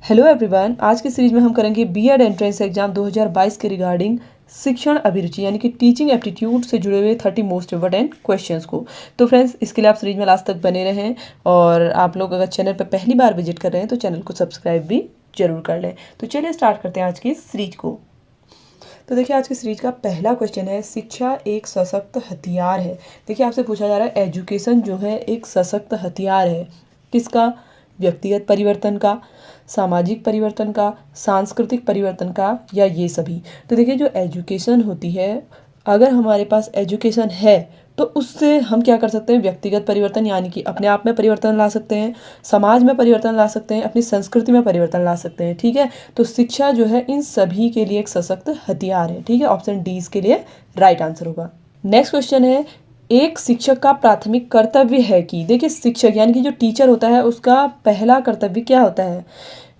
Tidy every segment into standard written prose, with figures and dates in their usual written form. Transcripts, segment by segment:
Hello everyone, आज की series में हम करेंगे बीएड एंट्रेंस एग्जाम 2022 के रिगार्डिंग शिक्षण अभिरुचि यानी कि टीचिंग एप्टीट्यूड से जुड़े हुए 30 मोस्ट इम्पोर्टेंट क्वेश्चंस को। तो फ्रेंड्स, इसके लिए आप सीरीज में लास्ट तक बने रहें और आप लोग अगर चैनल पर पहली बार विजिट कर रहे हैं तो चैनल को सब्सक्राइब भी जरूर कर लें। तो चलिए स्टार्ट करते हैं आज की सीरीज को। तो देखिए, आज की सीरीज का पहला क्वेश्चन है, शिक्षा एक सशक्त हथियार है। देखिए, आपसे पूछा जा रहा है एजुकेशन जो है एक सशक्त हथियार है। किसका? व्यक्तिगत परिवर्तन का, सामाजिक परिवर्तन का, सांस्कृतिक परिवर्तन का, या ये सभी। तो देखिए, जो एजुकेशन होती है, अगर हमारे पास एजुकेशन है तो उससे हम क्या कर सकते हैं? व्यक्तिगत परिवर्तन यानी कि अपने आप में परिवर्तन ला सकते हैं, समाज में परिवर्तन ला सकते हैं, अपनी संस्कृति में परिवर्तन ला सकते हैं। ठीक है, तो शिक्षा जो है इन सभी के लिए एक सशक्त हथियार है। ठीक है, ऑप्शन डी इसके लिए राइट आंसर होगा। नेक्स्ट क्वेश्चन है, एक शिक्षक का प्राथमिक कर्तव्य है कि। देखिए, शिक्षक यानी कि जो टीचर होता है उसका पहला कर्तव्य क्या होता है?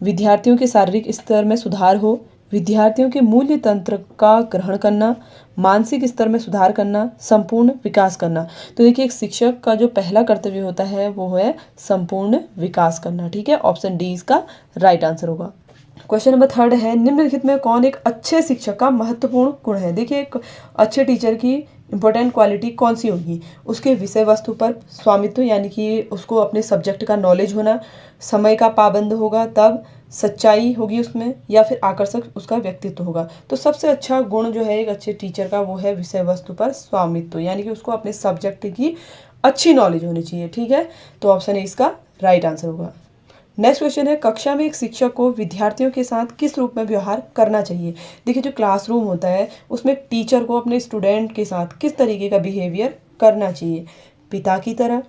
विद्यार्थियों के शारीरिक स्तर में सुधार हो, विद्यार्थियों के मूल्य तंत्र का ग्रहण करना, मानसिक स्तर में सुधार करना, संपूर्ण विकास करना। तो देखिए, एक शिक्षक का जो पहला कर्तव्य होता है वो है संपूर्ण विकास करना। ठीक है, ऑप्शन डी इसका राइट आंसर होगा। क्वेश्चन नंबर थर्ड है, निम्नलिखित में कौन एक अच्छे शिक्षक का महत्वपूर्ण गुण है? देखिए, एक अच्छे टीचर की इंपॉर्टेंट क्वालिटी कौन सी होगी? उसके विषय वस्तु पर स्वामित्व यानी कि उसको अपने सब्जेक्ट का नॉलेज होना, समय का पाबंद होगा, तब सच्चाई होगी उसमें, या फिर आकर्षक उसका व्यक्तित्व होगा। तो सबसे अच्छा गुण जो है एक अच्छे टीचर का वो है विषय वस्तु पर स्वामित्व, यानी कि उसको अपने सब्जेक्ट की अच्छी नॉलेज होनी चाहिए। ठीक है, तो ऑप्शन ए इसका राइट आंसर होगा। नेक्स्ट क्वेश्चन है, कक्षा में एक शिक्षक को विद्यार्थियों के साथ किस रूप में व्यवहार करना चाहिए? देखिए, जो क्लासरूम होता है उसमें टीचर को अपने स्टूडेंट के साथ किस तरीके का बिहेवियर करना चाहिए? पिता की तरह,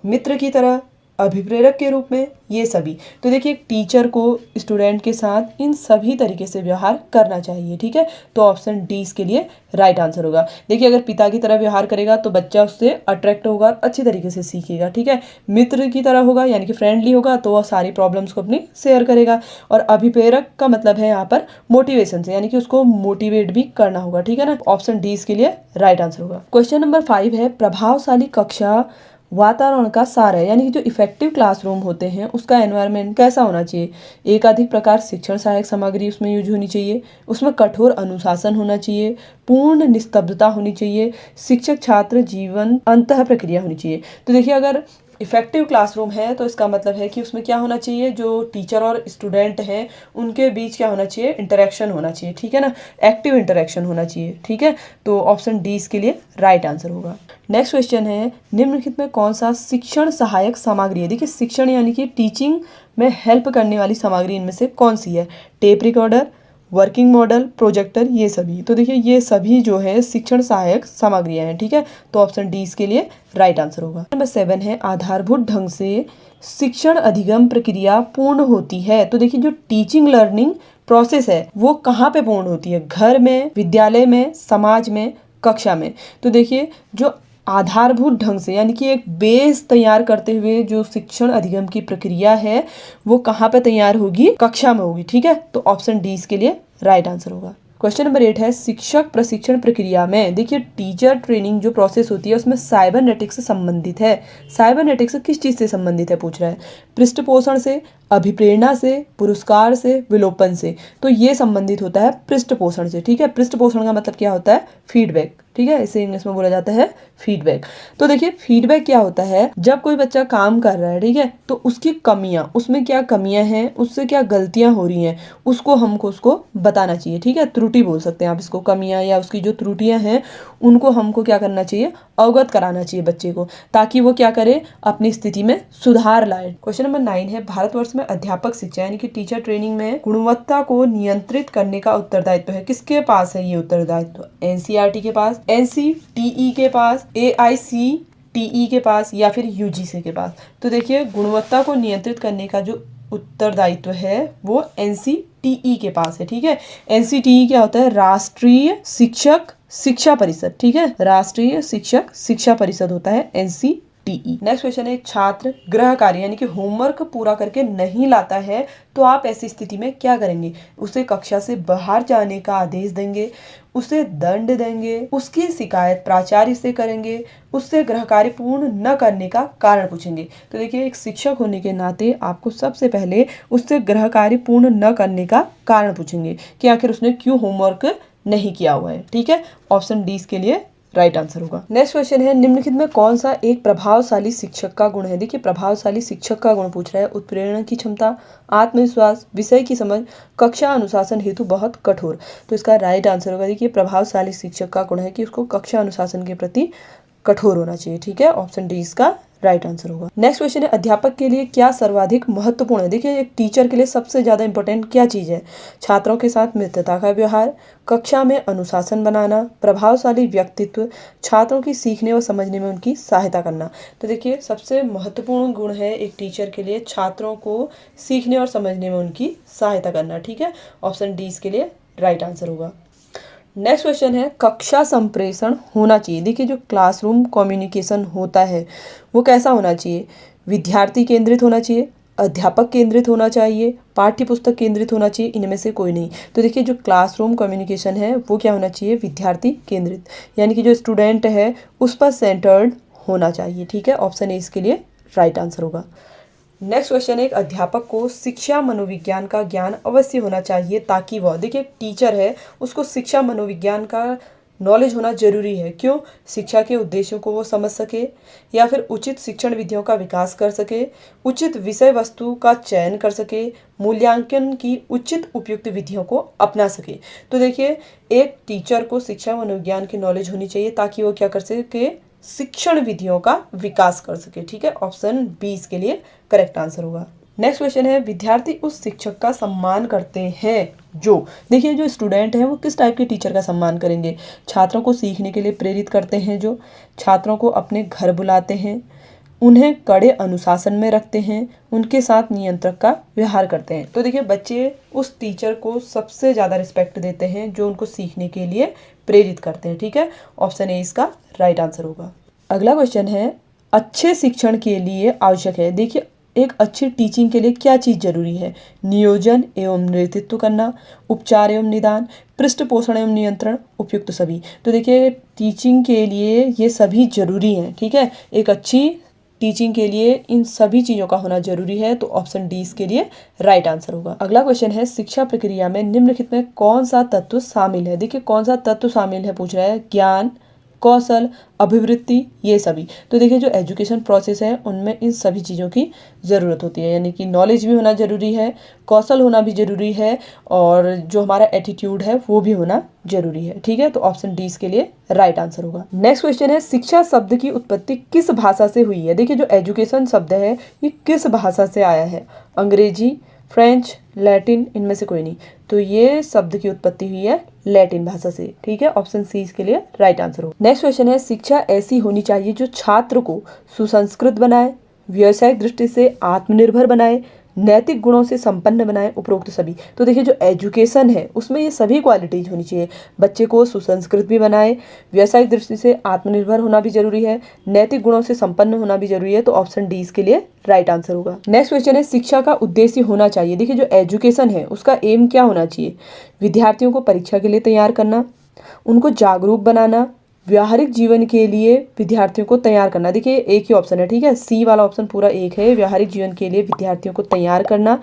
मित्र की तरह, अभिप्रेरक के रूप में, ये सभी। तो देखिए, एक टीचर को स्टूडेंट के साथ इन सभी तरीके से व्यवहार करना चाहिए। ठीक है, तो ऑप्शन डी इसके लिए राइट आंसर होगा। देखिए, अगर पिता की तरह व्यवहार करेगा तो बच्चा उससे अट्रैक्ट होगा, अच्छी तरीके से सीखेगा। ठीक है, मित्र की तरह होगा यानी कि फ्रेंडली होगा तो वह सारी प्रॉब्लम्स को अपनी शेयर करेगा। और अभिप्रेरक का मतलब है यहाँ पर मोटिवेशन से, यानी कि उसको मोटिवेट भी करना होगा। ठीक है ना, ऑप्शन डी इसके लिए राइट आंसर होगा। क्वेश्चन नंबर 5 है, प्रभावशाली कक्षा वातावरण का सार है, यानी कि जो इफेक्टिव क्लासरूम होते हैं उसका एनवायरनमेंट कैसा होना चाहिए? एकाधिक प्रकार शिक्षण सहायक सामग्री उसमें यूज होनी चाहिए, उसमें कठोर अनुशासन होना चाहिए, पूर्ण निस्तब्धता होनी चाहिए, शिक्षक छात्र जीवन अंतः प्रक्रिया होनी चाहिए। तो देखिए, अगर इफेक्टिव क्लासरूम है तो इसका मतलब है कि उसमें क्या होना चाहिए? जो टीचर और स्टूडेंट हैं उनके बीच क्या होना चाहिए? इंटरेक्शन होना चाहिए। ठीक है ना, एक्टिव इंटरेक्शन होना चाहिए। ठीक है, तो ऑप्शन डी इसके लिए राइट आंसर होगा। नेक्स्ट क्वेश्चन है, निम्नलिखित में कौन सा शिक्षण सहायक सामग्री है? देखिए, शिक्षण यानी कि टीचिंग में हेल्प करने वाली सामग्री इनमें से कौन सी है? Tape recorder, working model, projector, ये सभी। तो देखिए, ये सभी जो है शिक्षण सहायक सामग्रियां हैं। ठीक है, तो ऑप्शन डी इसके लिए राइट आंसर होगा। नंबर 7 है, आधारभूत ढंग से शिक्षण अधिगम प्रक्रिया पूर्ण होती है। तो देखिए, जो टीचिंग लर्निंग प्रोसेस है वो कहाँ पे पूर्ण होती है? घर में, विद्यालय में, समाज में, कक्षा में। तो देखिए, जो आधारभूत ढंग से यानी कि एक बेस तैयार करते हुए जो शिक्षण अधिगम की प्रक्रिया है वो कहाँ पे तैयार होगी? कक्षा में होगी। ठीक है, तो ऑप्शन डी इसके लिए राइट आंसर होगा। क्वेश्चन नंबर 8 है, शिक्षक प्रशिक्षण प्रक्रिया में। देखिए, टीचर ट्रेनिंग जो प्रोसेस होती है उसमें साइबरनेटिक्स से संबंधित है। साइबरनेटिक्स किस चीज़ से संबंधित है पूछ रहा है? पृष्ठपोषण से, अभिप्रेरणा से, पुरस्कार से, विलोपन से। तो ये संबंधित होता है पृष्ठपोषण से। ठीक है, पृष्ठपोषण का मतलब क्या होता है? फीडबैक। ठीक है, इसे इंग्लिश में बोला जाता है फीडबैक। तो देखिए, फीडबैक क्या होता है? जब कोई बच्चा काम कर रहा है, ठीक है, तो उसकी कमियां, उसमें क्या कमियां हैं, उससे क्या गलतियां हो रही हैं, उसको हमको उसको बताना चाहिए। ठीक है, त्रुटि बोल सकते हैं आप इसको, कमियां या उसकी जो त्रुटियां हैं उनको हमको क्या करना चाहिए? अवगत कराना चाहिए बच्चे को, ताकि वो क्या करे? अपनी स्थिति में सुधार लाए। क्वेश्चन नंबर 9 है, भारतवर्ष में अध्यापक शिक्षा यानी कि टीचर ट्रेनिंग में गुणवत्ता को नियंत्रित करने का उत्तरदायित्व है किसके पास है? ये उत्तरदायित्व एनसीईआरटी के पास, एनसीटीई के पास, एआईसीटीई के पास, या फिर यूजीसी के पास। तो देखिए, गुणवत्ता को नियंत्रित करने का जो उत्तरदायित्व है वो एनसीटीई के पास है। ठीक है, एनसीटीई क्या होता है? राष्ट्रीय शिक्षक शिक्षा परिषद। ठीक है, राष्ट्रीय शिक्षक शिक्षा परिषद होता है एनसीटीई। नेक्स्ट क्वेश्चन है, एक छात्र गृह कार्य यानी कि होमवर्क पूरा करके नहीं लाता है तो आप ऐसी स्थिति में क्या करेंगे? उसे कक्षा से बाहर जाने का आदेश देंगे, उसे दंड देंगे, उसकी शिकायत प्राचार्य से करेंगे, उससे गृह कार्य पूर्ण न करने का कारण पूछेंगे। तो देखिए एक शिक्षक होने के नाते आपको सबसे पहले उससे गृह कार्य पूर्ण न करने का कारण पूछेंगे कि आखिर उसने क्यों होमवर्क नहीं किया हुआ है। ठीक है, ऑप्शन डी इसके लिए राइट आंसर होगा। नेक्स्ट क्वेश्चन है, निम्नलिखित में कौन सा एक प्रभावशाली शिक्षक का गुण है। देखिए प्रभावशाली शिक्षक का गुण पूछ रहा है। उत्प्रेरण की क्षमता, आत्मविश्वास, विषय की समझ, कक्षा अनुशासन हेतु बहुत कठोर। तो इसका राइट आंसर होगा। देखिए प्रभावशाली शिक्षक का गुण है कि उसको कक्षा अनुशासन के प्रति कठोर होना चाहिए। ठीक है, ऑप्शन डी इसका राइट आंसर होगा। नेक्स्ट क्वेश्चन है, अध्यापक के लिए क्या सर्वाधिक महत्वपूर्ण है। देखिए एक टीचर के लिए सबसे ज्यादा इंपॉर्टेंट क्या चीज है। छात्रों के साथ मित्रता का व्यवहार, कक्षा में अनुशासन बनाना, प्रभावशाली व्यक्तित्व, छात्रों की सीखने व समझने में उनकी सहायता करना। तो देखिए सबसे महत्वपूर्ण गुण है एक टीचर के लिए छात्रों को सीखने और समझने में उनकी सहायता करना। ठीक है, ऑप्शन डी इसके लिए राइट आंसर होगा। नेक्स्ट क्वेश्चन है, कक्षा संप्रेषण होना चाहिए। देखिए जो क्लासरूम कम्युनिकेशन होता है वो कैसा होना चाहिए। विद्यार्थी केंद्रित होना चाहिए, अध्यापक केंद्रित होना चाहिए, पाठ्य पुस्तक केंद्रित होना चाहिए, इनमें से कोई नहीं। तो देखिए जो क्लासरूम कम्युनिकेशन है वो क्या होना चाहिए, विद्यार्थी केंद्रित, यानी कि जो स्टूडेंट है उस पर सेंटर्ड होना चाहिए। ठीक है, ऑप्शन ए इसके लिए राइट आंसर होगा। नेक्स्ट क्वेश्चन है, एक अध्यापक को शिक्षा मनोविज्ञान का ज्ञान अवश्य होना चाहिए ताकि वह, देखिए टीचर है उसको शिक्षा मनोविज्ञान का नॉलेज होना जरूरी है। क्यों, शिक्षा के उद्देश्यों को वो समझ सके, या फिर उचित शिक्षण विधियों का विकास कर सके, उचित विषय वस्तु का चयन कर सके, मूल्यांकन की उचित उपयुक्त विधियों को अपना सके। तो देखिए एक टीचर को शिक्षा मनोविज्ञान की नॉलेज होनी चाहिए ताकि वो क्या कर सके, शिक्षण विधियों का विकास कर सके। ठीक है, ऑप्शन बी इसके लिए करेक्ट आंसर होगा। नेक्स्ट क्वेश्चन है, विद्यार्थी उस शिक्षक का सम्मान करते हैं जो, देखिए जो स्टूडेंट है वो किस टाइप के टीचर का सम्मान करेंगे। छात्रों को सीखने के लिए प्रेरित करते हैं, जो छात्रों को अपने घर बुलाते हैं, उन्हें कड़े अनुशासन में रखते हैं, उनके साथ नियंत्रक का व्यवहार करते हैं। तो देखिए बच्चे उस टीचर को सबसे ज़्यादा रिस्पेक्ट देते हैं जो उनको सीखने के लिए प्रेरित करते हैं। ठीक है, ऑप्शन ए इसका राइट आंसर होगा। अगला क्वेश्चन है, अच्छे शिक्षण के लिए आवश्यक है। देखिए एक अच्छी टीचिंग के लिए क्या चीज़ जरूरी है। नियोजन एवं नेतृत्व करना, उपचार एवं निदान, पृष्ठ पोषण एवं नियंत्रण, उपयुक्त सभी। तो देखिए टीचिंग के लिए ये सभी जरूरी हैं। ठीक है, एक अच्छी टीचिंग के लिए इन सभी चीज़ों का होना जरूरी है। तो ऑप्शन डी इसके लिए राइट आंसर होगा। अगला क्वेश्चन है, शिक्षा प्रक्रिया में निम्नलिखित में कौन सा तत्व शामिल है। देखिए कौन सा तत्व शामिल है पूछ रहा है। ज्ञान, कौशल, अभिवृत्ति, ये सभी। तो देखिए जो एजुकेशन प्रोसेस है उनमें इन सभी चीज़ों की ज़रूरत होती है, यानी कि नॉलेज भी होना ज़रूरी है, कौशल होना भी ज़रूरी है, और जो हमारा एटीट्यूड है वो भी होना ज़रूरी है। ठीक है, तो ऑप्शन डी इसके लिए राइट आंसर होगा। नेक्स्ट क्वेश्चन है, शिक्षा शब्द की उत्पत्ति किस भाषा से हुई है। देखिए जो एजुकेशन शब्द है ये किस भाषा से आया है। अंग्रेजी, फ्रेंच, लैटिन, इनमें से कोई नहीं। तो ये शब्द की उत्पत्ति हुई है लैटिन भाषा से। ठीक है, ऑप्शन सी इसके लिए राइट आंसर हो। नेक्स्ट क्वेश्चन है, शिक्षा ऐसी होनी चाहिए जो छात्र को सुसंस्कृत बनाए, व्यावसायिक दृष्टि से आत्मनिर्भर बनाए, नैतिक गुणों से संपन्न बनाए, उपरोक्त सभी। तो देखिए जो एजुकेशन है उसमें ये सभी क्वालिटीज होनी चाहिए। बच्चे को सुसंस्कृत भी बनाए, व्यावसायिक दृष्टि से आत्मनिर्भर होना भी जरूरी है, नैतिक गुणों से संपन्न होना भी जरूरी है। तो ऑप्शन डी इसके लिए राइट आंसर होगा। नेक्स्ट क्वेश्चन है, शिक्षा का उद्देश्य होना चाहिए। देखिए जो एजुकेशन है उसका एम क्या होना चाहिए। विद्यार्थियों को परीक्षा के लिए तैयार करना, उनको जागरूक बनाना, व्यावहारिक जीवन के लिए विद्यार्थियों को तैयार करना। देखिए एक ही ऑप्शन है। ठीक है, सी वाला ऑप्शन पूरा एक है, व्यावहारिक जीवन के लिए विद्यार्थियों को तैयार करना,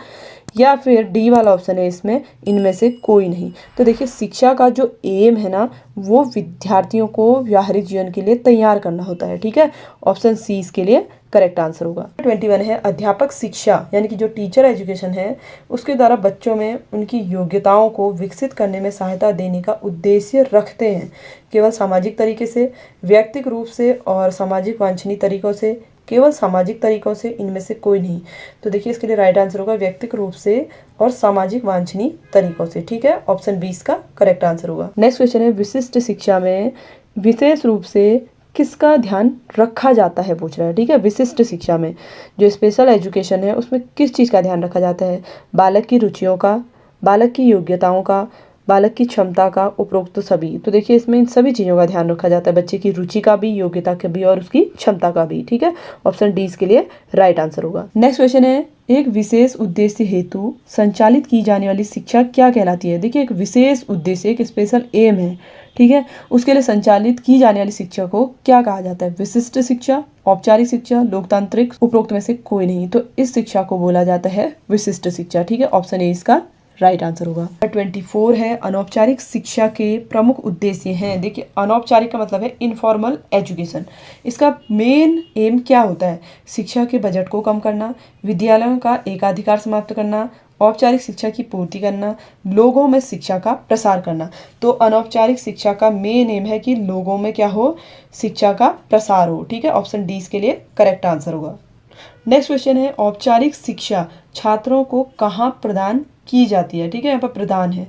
या फिर डी वाला ऑप्शन है इसमें, इनमें से कोई नहीं। तो देखिए शिक्षा का जो एम है ना वो विद्यार्थियों को व्यावहारिक जीवन के लिए तैयार करना होता है। ठीक है, ऑप्शन सी इसके लिए करेक्ट आंसर होगा। 21 है, अध्यापक शिक्षा यानी कि जो टीचर एजुकेशन है उसके द्वारा बच्चों में उनकी योग्यताओं को विकसित करने में सहायता देने का उद्देश्य रखते हैं। केवल सामाजिक तरीके से, व्यक्तिगत रूप से और सामाजिक वांछनीय तरीकों से, केवल सामाजिक तरीकों से, इनमें से कोई नहीं। तो देखिए इसके लिए राइट आंसर होगा व्यक्तिगत रूप से और सामाजिक वांछनीय तरीकों से। ठीक है, ऑप्शन 20 का करेक्ट आंसर होगा। नेक्स्ट क्वेश्चन है, विशिष्ट शिक्षा में विशेष रूप से किसका ध्यान रखा जाता है पूछ रहा है। ठीक है, विशिष्ट शिक्षा में जो स्पेशल एजुकेशन है उसमें किस चीज़ का ध्यान रखा जाता है। बालक की रुचियों का, बालक की योग्यताओं का, बालक की क्षमता का, उपरोक्त तो सभी। तो देखिए इसमें इन सभी चीज़ों का ध्यान रखा जाता है, बच्चे की रुचि का भी, योग्यता का भी और उसकी क्षमता का भी। ठीक है, ऑप्शन डी इसके लिए राइट आंसर होगा। नेक्स्ट क्वेश्चन है, एक विशेष उद्देश्य हेतु संचालित की जाने वाली शिक्षा क्या कहलाती है। देखिए एक विशेष उद्देश्य, एक स्पेशल एम है, ठीक है, उसके लिए संचालित की जाने वाली शिक्षा को क्या कहा जाता है। विशिष्ट शिक्षा, औपचारिक शिक्षा, लोकतांत्रिक, उपरोक्त में से कोई नहीं। तो इस शिक्षा को बोला जाता है विशिष्ट शिक्षा। ठीक है, ऑप्शन ए इसका राइट आंसर होगा। 24 है, अनौपचारिक शिक्षा के प्रमुख उद्देश्य हैं। देखिए अनौपचारिक का मतलब है इनफॉर्मल एजुकेशन। इसका मेन एम क्या होता है, शिक्षा के बजट को कम करना, विद्यालयों का एकाधिकार समाप्त करना, औपचारिक शिक्षा की पूर्ति करना, लोगों में शिक्षा का प्रसार करना। तो अनौपचारिक शिक्षा का मेन एम है कि लोगों में क्या हो, शिक्षा का प्रसार हो। ठीक है, ऑप्शन डी इसके लिए करेक्ट आंसर होगा। नेक्स्ट क्वेश्चन है, औपचारिक शिक्षा छात्रों को कहाँ प्रदान की जाती है। ठीक है, यहाँ पर प्रदान है,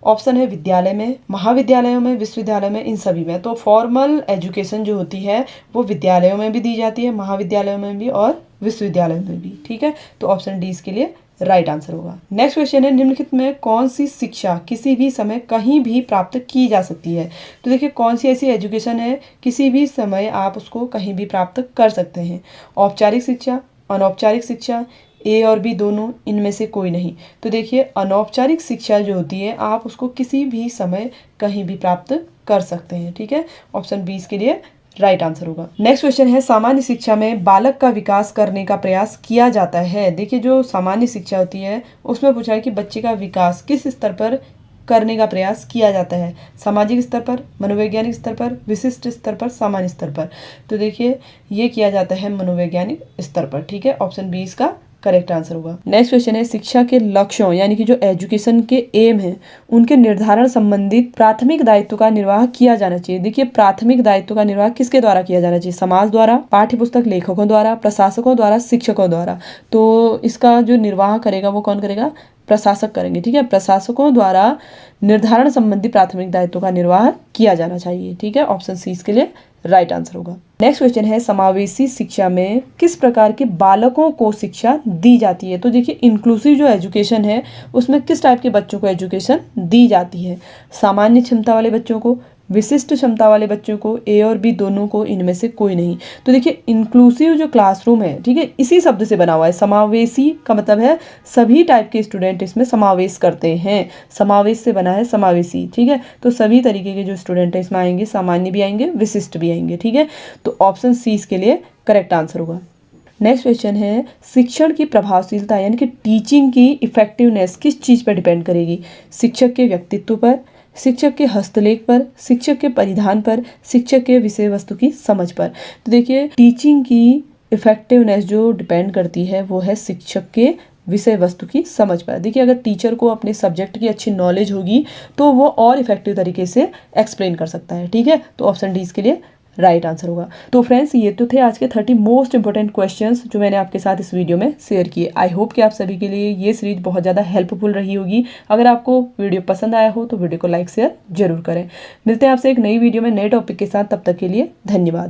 ऑप्शन है विद्यालय में, महाविद्यालयों में, विश्वविद्यालय में, इन सभी में। तो फॉर्मल एजुकेशन जो होती है वो विद्यालयों में भी दी जाती है, महाविद्यालयों में भी और विश्वविद्यालयों में भी। ठीक है, तो ऑप्शन डी इसके लिए राइट आंसर होगा। नेक्स्ट क्वेश्चन है, निम्नलिखित में कौन सी शिक्षा किसी भी समय कहीं भी प्राप्त की जा सकती है। तो देखिए कौन सी ऐसी एजुकेशन है किसी भी समय आप उसको कहीं भी प्राप्त कर सकते हैं। औपचारिक शिक्षा, अनौपचारिक शिक्षा, ए और बी दोनों, इनमें से कोई नहीं। तो देखिए अनौपचारिक शिक्षा जो होती है आप उसको किसी भी समय कहीं भी प्राप्त कर सकते हैं। ठीक है, ऑप्शन बी इसके लिए राइट आंसर होगा। नेक्स्ट क्वेश्चन है, सामान्य शिक्षा में बालक का विकास करने का प्रयास किया जाता है। देखिए जो सामान्य शिक्षा होती है उसमें पूछा है कि बच्चे का विकास किस स्तर पर करने का प्रयास किया जाता है, सामाजिक स्तर पर, मनोवैज्ञानिक स्तर पर, विशिष्ट स्तर पर, सामान्य स्तर पर। तो देखिए ये किया जाता है मनोवैज्ञानिक स्तर पर। ठीक है, ऑप्शन बी इसका करेक्ट आंसर होगा। नेक्स्ट क्वेश्चन है, शिक्षा के लक्ष्यों यानी कि जो एजुकेशन के एम है उनके निर्धारण संबंधित प्राथमिक दायित्व का निर्वाह किया जाना चाहिए। देखिए प्राथमिक दायित्व का निर्वाह किसके द्वारा किया जाना चाहिए, समाज द्वारा, पाठ्य पुस्तक लेखकों द्वारा, प्रशासकों द्वारा, शिक्षकों द्वारा। तो इसका जो निर्वाह करेगा वो कौन करेगा, प्रशासक करेंगे। ठीक है, प्रशासकों द्वारा निर्धारण संबंधी प्राथमिक दायित्व का निर्वाह किया जाना चाहिए। ठीक है, ऑप्शन सी इसके लिए राइट आंसर होगा। नेक्स्ट क्वेश्चन है, समावेशी शिक्षा में किस प्रकार के बालकों को शिक्षा दी जाती है। तो देखिए इंक्लूसिव जो एजुकेशन है उसमें किस टाइप के बच्चों को एजुकेशन दी जाती है, सामान्य क्षमता वाले बच्चों को, विशिष्ट क्षमता वाले बच्चों को, ए और बी दोनों को, इनमें से कोई नहीं। तो देखिए इंक्लूसिव जो क्लासरूम है, ठीक है, इसी शब्द से बना हुआ है। समावेशी का मतलब है सभी टाइप के स्टूडेंट इसमें समावेश करते हैं, समावेश से बना है समावेशी। ठीक है, तो सभी तरीके के जो स्टूडेंट है इसमें आएंगे, सामान्य भी आएंगे, विशिष्ट भी आएंगे। ठीक है, तो ऑप्शन सी इसके लिए करेक्ट आंसर होगा। नेक्स्ट क्वेश्चन है, शिक्षण की प्रभावशीलता यानी कि टीचिंग की इफेक्टिवनेस किस चीज़ पर डिपेंड करेगी, शिक्षक के व्यक्तित्व पर, शिक्षक के हस्तलेख पर, शिक्षक के परिधान पर, शिक्षक के विषय वस्तु की समझ पर। तो देखिए टीचिंग की इफेक्टिवनेस जो डिपेंड करती है वो है शिक्षक के विषय वस्तु की समझ पर। देखिए अगर टीचर को अपने सब्जेक्ट की अच्छी नॉलेज होगी तो वो और इफेक्टिव तरीके से एक्सप्लेन कर सकता है। ठीक है, तो ऑप्शन डी इसके लिए राइट आंसर होगा। तो फ्रेंड्स ये तो थे आज के 30 मोस्ट इंपॉर्टेंट क्वेश्चंस जो मैंने आपके साथ इस वीडियो में शेयर किए। आई होप कि आप सभी के लिए ये सीरीज बहुत ज़्यादा हेल्पफुल रही होगी। अगर आपको वीडियो पसंद आया हो तो वीडियो को लाइक शेयर जरूर करें। मिलते हैं आपसे एक नई वीडियो में नए टॉपिक के साथ, तब तक के लिए धन्यवाद।